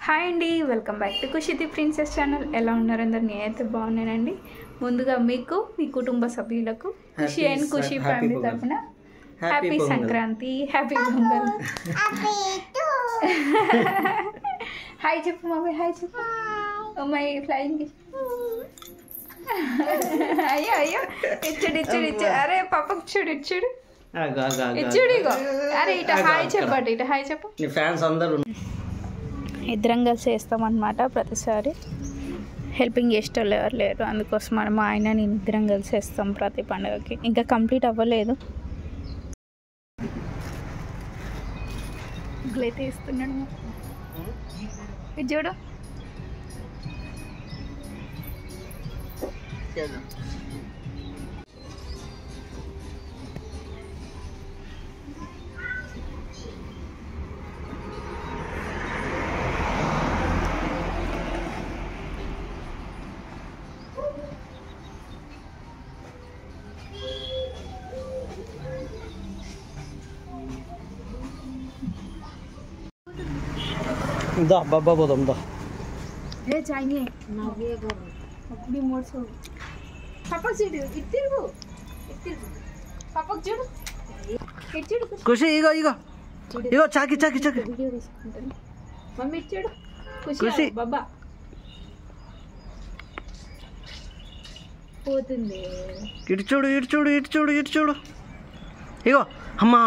Hi అండి, welcome back to Khushi princess channel. ఎలా ఉన్నారు అందరు? నేనైతే బాగున్నానండి. ముందుగా మీకు, మీ కుటుంబ సభ్యులకు ఖుషి అండ్ ఖుషి ఫ్యామిలీ తరఫున happy Sankranti, happy pongal. Hi చెప్పు మమ్మీ, హాయ్ చెప్పు. అమ్మాయి ఫ్లయింగ్. అయ్యో అయ్యో, ఇచ్చుడు ఇచ్చుడు ఇచ్చుడు. అరే పాపకు చూడు ఇచ్చుడు ఇచ్చుడు. ఇగో అరే ఇట హాయ్ చెప్పండి, ఇట హాయ్ చెప్పు. ఫ్యాన్స్ అందరూ ఇద్దరం కలిసి వేస్తామన్నమాట. ప్రతిసారి హెల్పింగ్ చేసేవాళ్ళు ఎవరు లేరు, అందుకోసం మా ఆయన నేను ఇద్దరం కలిసి వేస్తాం ప్రతి పండుగకి. ఇంకా కంప్లీట్ అవ్వలేదు. ఇట్లయితే ఇస్తున్నాడు ఇది చూడు. दा बाबा बोदम दा ఏ చాయే నావే గో అప్పుడు మోర్సో పాప చూడు ఇట్టిరు పాపకు చూడు ఇట్టిరు ఖుషి ఇగో ఇగో ఇగో చాకి చాకి చాకి వీడియో తీసుకుంటాను. మమ్మీ చూడు ఖుషి బాబా పోతుంది. ఇటు చూడు ఇటు చూడు ఇటు చూడు ఇటు చూడు. ఇగో అమ్మా.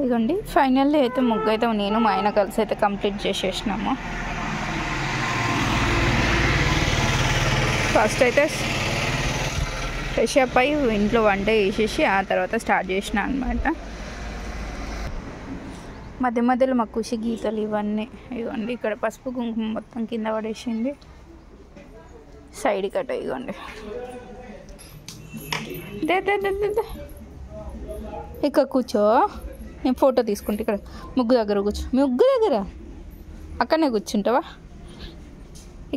ఇదిగోండి ఫైనల్లీ అయితే ముగ్గు అయితే నేను మా ఆయన కలిసి అయితే కంప్లీట్ చేసేసినాము. ఫస్ట్ అయితే ఫ్రెష్ అప్ అయ్యి ఇంట్లో వంట వేసేసి ఆ తర్వాత స్టార్ట్ చేసిన అనమాట. మధ్య మధ్యలో మా ఖుషి గీతలు ఇవన్నీ ఇవ్వండి. ఇక్కడ పసుపు కుంకుమ మొత్తం కింద పడేసింది. సైడ్ కట్ ఇవ్వండి. ఇక్కడ కూర్చో, నేను ఫోటో తీసుకుంటా. ఇక్కడ ముగ్గు దగ్గర కూర్చో. ముగ్గు దగ్గర అక్కడనే కూర్చుంటావా?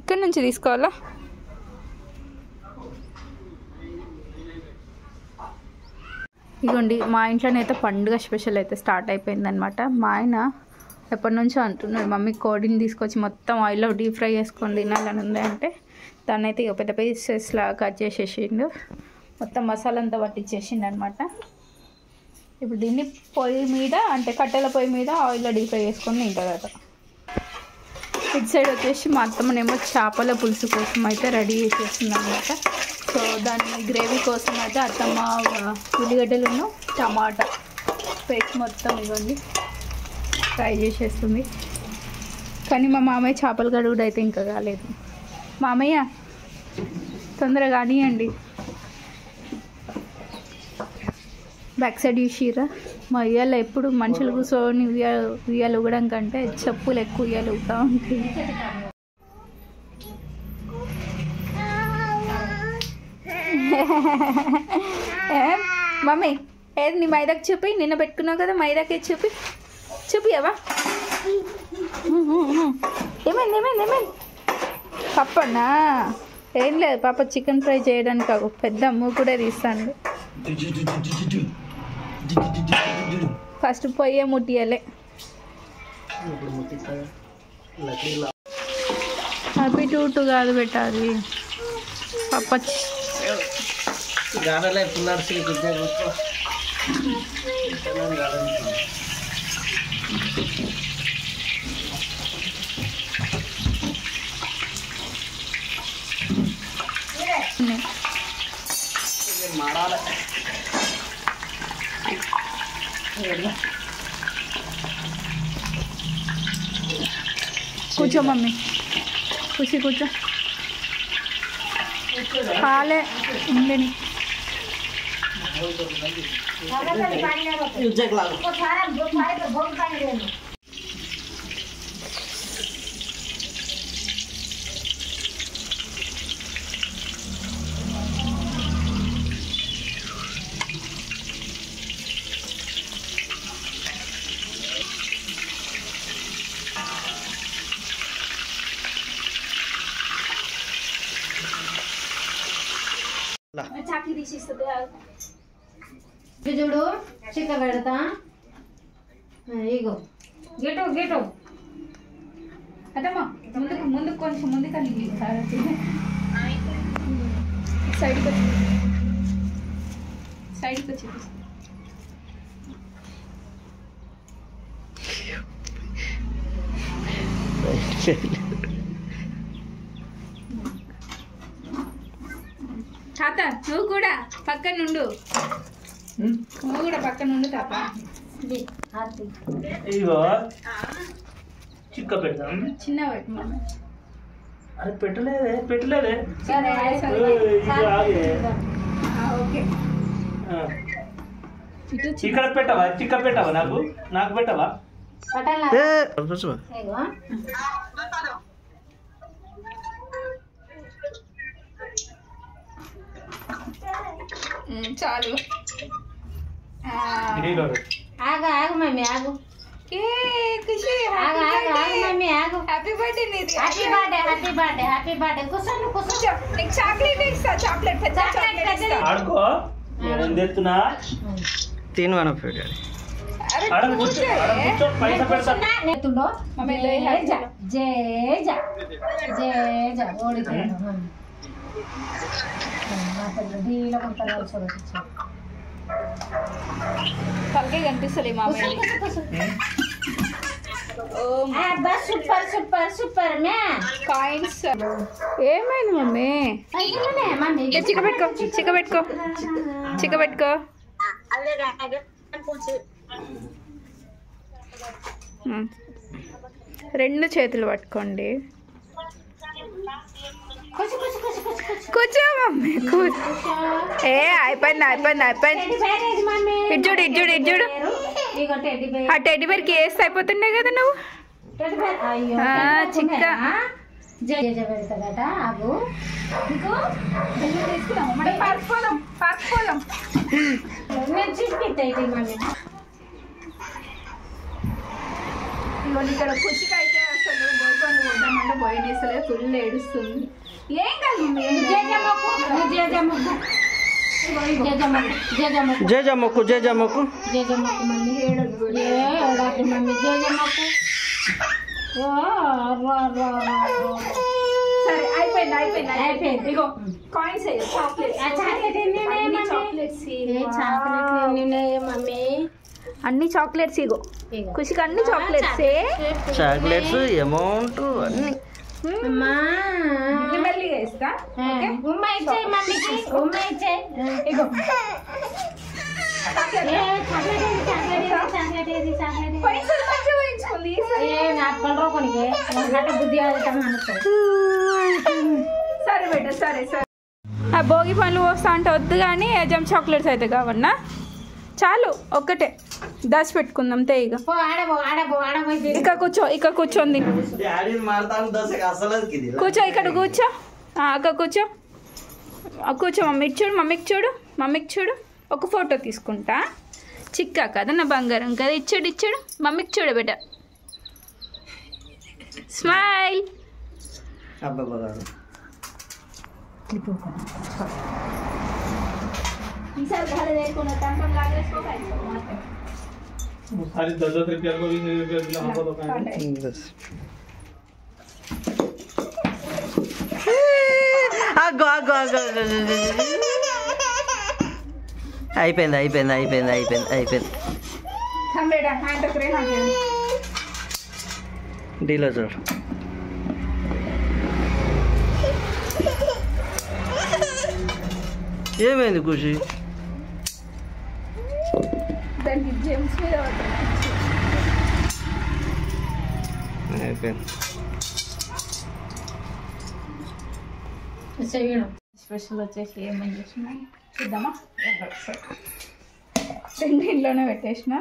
ఇక్కడ నుంచి తీసుకోవాలా? ఇదిగోండి మా ఇంట్లోనైతే పండుగ స్పెషల్ అయితే స్టార్ట్ అయిపోయిందనమాట. మా ఆయన ఎప్పటి నుంచో అంటున్నాడు, మమ్మీ కోడిని తీసుకొచ్చి మొత్తం ఆయిల్లో డీప్ ఫ్రై చేసుకొని తినాలని ఉంది అంటే దాన్ని అయితే ఇక పెద్ద పీసెస్లా కట్ చేసేసిండు. మొత్తం మసాలా అంతా పట్టించేసిండు అనమాట. ఇప్పుడు దీన్ని పొయ్యి మీద అంటే కట్టెల పొయ్యి మీద ఆయిల్లో డీప్ ఫ్రై చేసుకొని తింటారట. ఇటు సైడ్ వచ్చేసి మా అత్తమ్మనేమో చేపల పులుసు కోసం అయితే రెడీ చేసేస్తుంది అనమాట. సో దాన్ని గ్రేవీ కోసం అయితే అత్తమ్మ ఉల్లిగడ్డలను టమాటా పేస్ట్ మొత్తం ఇవ్వండి ఫ్రై చేసేస్తుంది. కానీ మా మామయ్య చేపల గడుగుడు అయితే ఇంకా కాలేదు. మామయ్య తొందరగా కానివ్వండి. బ్యాక్ సైడ్ చూసిరా మా ఉయ్యాల ఎప్పుడు మనుషులు కూర్చొని ఉయ్యాలు ఊగడం కంటే చెప్పులు ఎక్కువ ఉయ్యాలు ఊగుతూ ఉంటాయి. మమ్మీ ఏది నీ మైదాకి చూపి, నిన్న పెట్టుకున్నావు కదా మైదాకి చూపియవా? ఏమైంది ఏమైంది ఏమైంది? పప్పన్నా ఏం లేదు, పాప చికెన్ ఫ్రై చేయడానికి పెద్ద అమ్ము కూడా తీస్తాను. ఫస్ట్ పొయ్యే ముట్టియాలే. హ్యాపీ టూ కాదు పెట్టాలి పప్ప. కూర్చో మమ్మీ, ఖుషి కూర్చో. కాలే ఉండని చాకి తీసిస్తుంది. చూడు చిక్క పెడతా. ఇగో గేటు అదమ్మా ముందుకు కొంచెం ముందుకు సైడ్కి వచ్చి తాత నువ్వు కూడా పక్కన నుండు తాత ఇగో చిక్క పెడతాం చిన్న పెట్టు అరే పెట్టలేదే ఓకే ఇక్కడ పెట్టవా చిక్క పెట్టవా నాకు పెట్టవా చాలు ఆగు మమ్మీ ఆగు ఖుషి మమ్మీ ఆగు హ్యాపీ బర్త్డే నీది హ్యాపీ బర్త్డే కూర్చో నీకు చాక్లెట్ ఇస్తా చాక్లెట్ పెద్ద చాక్లెట్ ఇస్తా ఆడుకో నేను తెస్తున్నా తిను మన పైసా పెడతా మమ్మీ తలకే కనిపిస్తలే మామయ్య సూపర్ కాయిన్స్ ఏమైంది మమ్మీ చిక్క పెట్టుకో రెండు చేతులు పట్టుకోండి కూర్చో మమ్మీ అయిపోయింది ఇడ్జుడు ఆ టెడ్డీ బేర్కి వేస్తే అయిపోతుండే కదా నువ్వు చిక్క ఇక్కడ ఖుషికి అయితే అసలు గోల్కొండ పోదామంటే పోయినేసలే ఫుల్ ఏడుస్తుంది ఏం కాదు జేజమ్మకు సరే అయిపోయింది ఇగో కాయిన్స్ అన్ని చాక్లెట్స్ ఇగో ఖుషికి అన్ని చాక్లెట్స్ అమౌంట్ అన్ని మెల్లిగా ఇస్తా ఇగో సరే బేట సరే ఆ భోగి పనులు పోస్తా అంటే వద్దు కానీ ఎజమ్ చాక్లెట్స్ అయితే కావన్నా చాలు ఒక్కటే దాచి పెట్టుకుందాం తేయిగా ఇక కూర్చోంది కూర్చో ఇక్కడ కూర్చో అక్క కూర్చో మమ్మీకి చూడు ఒక ఫోటో తీసుకుంటా చిక్కా కదా నా బంగారం కదా ఇచ్చాడు మమ్మీకి చూడు బిడ్డ స్మైల్ सारी 10 रुपया को 20 रुपया दिला हमको तो आगो అయిపోయింది డీలో చూడు ఏమైంది ఖుషి దానికి జెమ్స్ మీద స్పెషల్ వచ్చేసి ఏమేమి చేసిన చూద్దామా రెండింట్లోనే పెట్టేసిన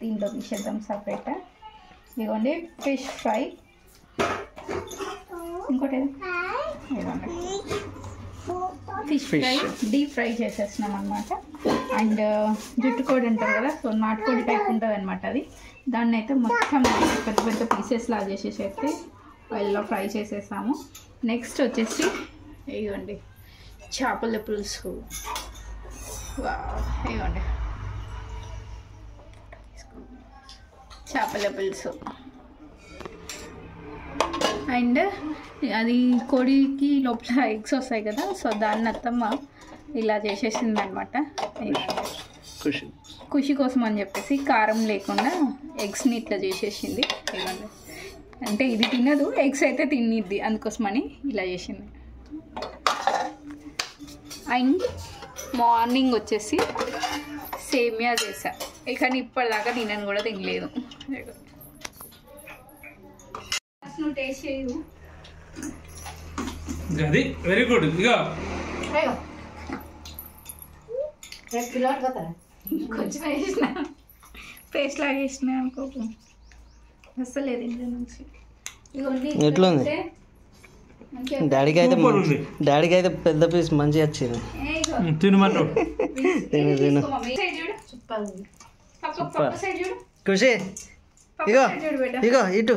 దీంట్లో తీసేద్దాం సపరేట్ ఇదిగోండి ఫిష్ ఫ్రై ఇంకోటి ఇదిగోండి ఫిష్ ఫ్రై డీప్ ఫ్రై చేసేసినాం అనమాట అండ్ జుట్టుకోడి అంటారు కదా సో నాటుకోడి టైప్ ఉంటుంది అనమాట అది దాన్ని అయితే మొత్తం పెద్ద పెద్ద పీసెస్ లాగా చేసేసి అయితే ఆయిల్లో ఫ్రై చేసేసాము నెక్స్ట్ వచ్చేసి ఇవ్వండి చేపల పులుసు ఇవ్వండి చేపల పులుసు. అండ్ అది కోడికి లోపల ఎగ్స్ వస్తాయి కదా, సో దాన్ని అత్తమ్మ ఇలా చేసేసింది అనమాట. ఖుషి కోసం అని చెప్పేసి కారం లేకుండా ఎగ్స్ని ఇట్లా చేసేసింది. ఇవ్వండి, అంటే ఇది తినదు, ఎగ్స్ అయితే తినిద్ది, అందుకోసమని ఇలా చేసింది. అండ్ మార్నింగ్ వచ్చేసి సేమియా చేసా, కానీ ఇప్పటిదాకా తినను కూడా తినలేదు. నువ్వు టేస్ట్ చేయు. అది వెరీ గుడ్. ఇక కొంచెం వేసిన పేస్ట్ లాగా వేసిన అనుకోకు, వస్తలేదు ఇంట్లో నుంచి. ఎట్లుంది? డాడీకి అయితే పెద్ద పీస్ మంచిగా వచ్చింది. తినమంటావు. తిను ఖుషి. ఇగో ఇగో ఇటు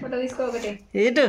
ఫోటో తీసుకో ఒకటి. ఇటు